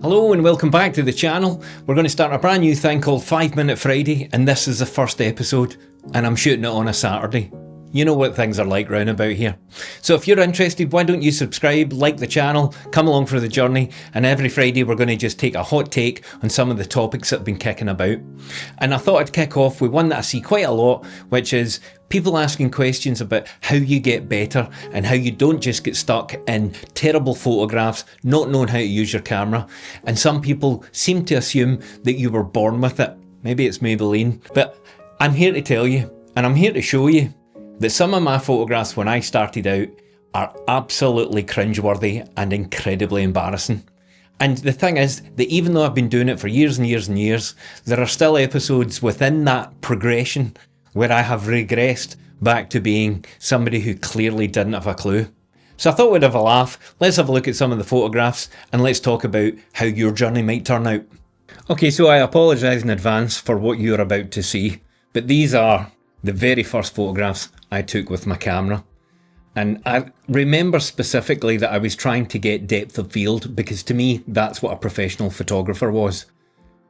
Hello and welcome back to the channel. We're going to start a brand new thing called 5 Minute Friday, and this is the first episode, and I'm shooting it on a Saturday. You know what things are like round about here. So if you're interested, why don't you subscribe, like the channel, come along for the journey, and every Friday we're going to just take a hot take on some of the topics that have been kicking about. And I thought I'd kick off with one that I see quite a lot, which is people asking questions about how you get better and how you don't just get stuck in terrible photographs, not knowing how to use your camera. And some people seem to assume that you were born with it. Maybe it's Maybelline. But I'm here to tell you, and I'm here to show you, that some of my photographs when I started out are absolutely cringeworthy and incredibly embarrassing. And the thing is that even though I've been doing it for years and years and years, there are still episodes within that progression where I have regressed back to being somebody who clearly didn't have a clue. So I thought we'd have a laugh. Let's have a look at some of the photographs and let's talk about how your journey might turn out. Okay, so I apologise in advance for what you're about to see, but these are the very first photographs I took with my camera. And I remember specifically that I was trying to get depth of field because to me that's what a professional photographer was.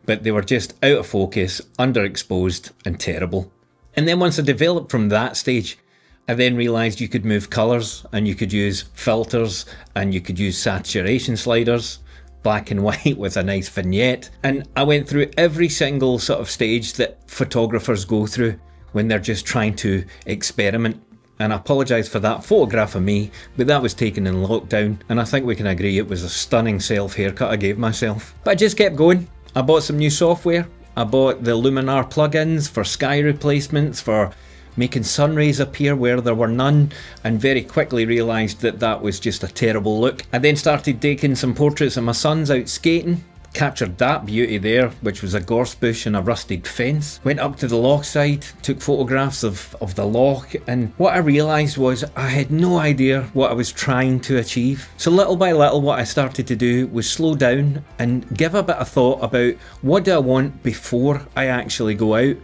But they were just out of focus, underexposed and terrible. And then once I developed from that stage, I then realised you could move colours and you could use filters and you could use saturation sliders, black and white with a nice vignette. And I went through every single sort of stage that photographers go through when they're just trying to experiment. And I apologise for that photograph of me, but that was taken in lockdown, and I think we can agree it was a stunning self-haircut I gave myself. But I just kept going. I bought some new software. I bought the Luminar plugins for sky replacements, for making sun rays appear where there were none, and very quickly realised that that was just a terrible look. I then started taking some portraits of my sons out skating, captured that beauty there, which was a gorse bush and a rusted fence. Went up to the loch side, took photographs of the loch, and what I realised was I had no idea what I was trying to achieve. So little by little what I started to do was slow down and give a bit of thought about what do I want before I actually go out.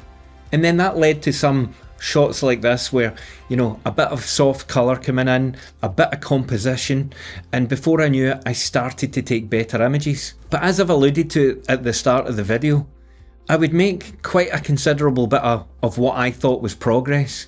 And then that led to some shots like this where, you know, a bit of soft colour coming in, a bit of composition, and before I knew it, I started to take better images. But as I've alluded to at the start of the video, I would make quite a considerable bit of what I thought was progress,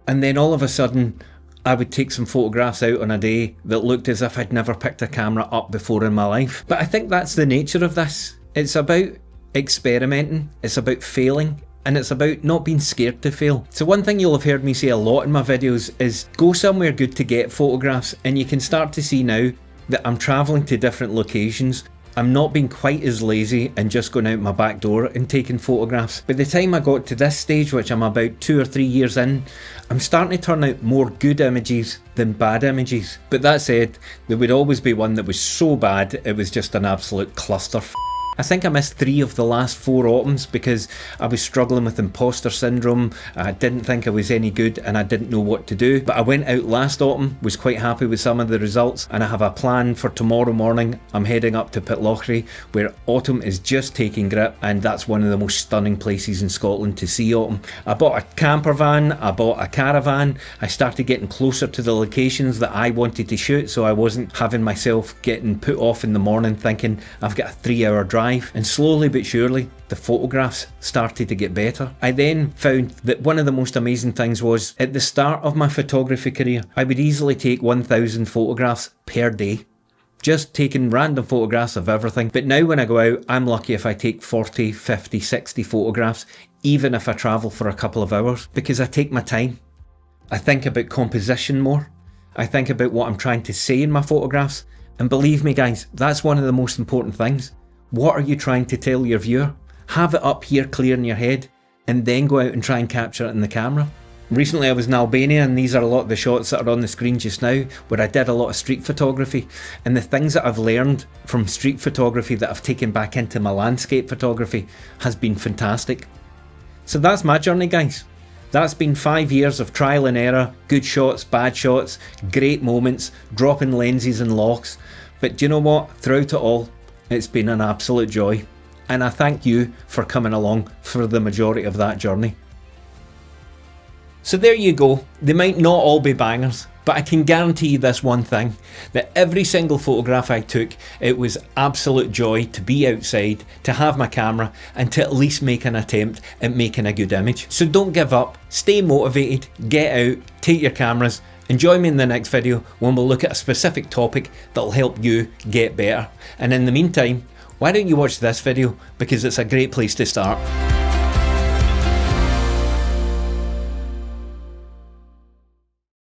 and then all of a sudden I would take some photographs out on a day that looked as if I'd never picked a camera up before in my life. But I think that's the nature of this. It's about experimenting, it's about failing, and it's about not being scared to fail. So one thing you'll have heard me say a lot in my videos is go somewhere good to get photographs, and you can start to see now that I'm travelling to different locations. I'm not being quite as lazy and just going out my back door and taking photographs. By the time I got to this stage, which I'm about 2 or 3 years in, I'm starting to turn out more good images than bad images. But that said, there would always be one that was so bad it was just an absolute cluster. I think I missed 3 of the last 4 autumns because I was struggling with imposter syndrome. I didn't think I was any good and I didn't know what to do. But I went out last autumn, was quite happy with some of the results, and I have a plan for tomorrow morning. I'm heading up to Pitlochry where autumn is just taking grip, and that's one of the most stunning places in Scotland to see autumn. I bought a camper van, I bought a caravan, I started getting closer to the locations that I wanted to shoot so I wasn't having myself getting put off in the morning thinking I've got a 3-hour drive. And slowly but surely the photographs started to get better. I then found that one of the most amazing things was at the start of my photography career I would easily take 1,000 photographs per day, just taking random photographs of everything. But now when I go out, I'm lucky if I take 40, 50, 60 photographs, even if I travel for a couple of hours, because I take my time. I think about composition more. I think about what I'm trying to say in my photographs, and believe me guys, that's one of the most important things. What are you trying to tell your viewer? Have it up here clear in your head, and then go out and try and capture it in the camera. Recently I was in Albania, and these are a lot of the shots that are on the screen just now, where I did a lot of street photography, and the things that I've learned from street photography that I've taken back into my landscape photography has been fantastic. So that's my journey guys. That's been 5 years of trial and error, good shots, bad shots, great moments, dropping lenses and locks. But do you know what? Throughout it all, it's been an absolute joy, and I thank you for coming along for the majority of that journey. So there you go. They might not all be bangers, but I can guarantee you this one thing, that every single photograph I took, it was absolute joy to be outside, to have my camera, and to at least make an attempt at making a good image. So don't give up, stay motivated, get out, take your cameras, and join me in the next video when we'll look at a specific topic that'll help you get better. And in the meantime, why don't you watch this video, because it's a great place to start.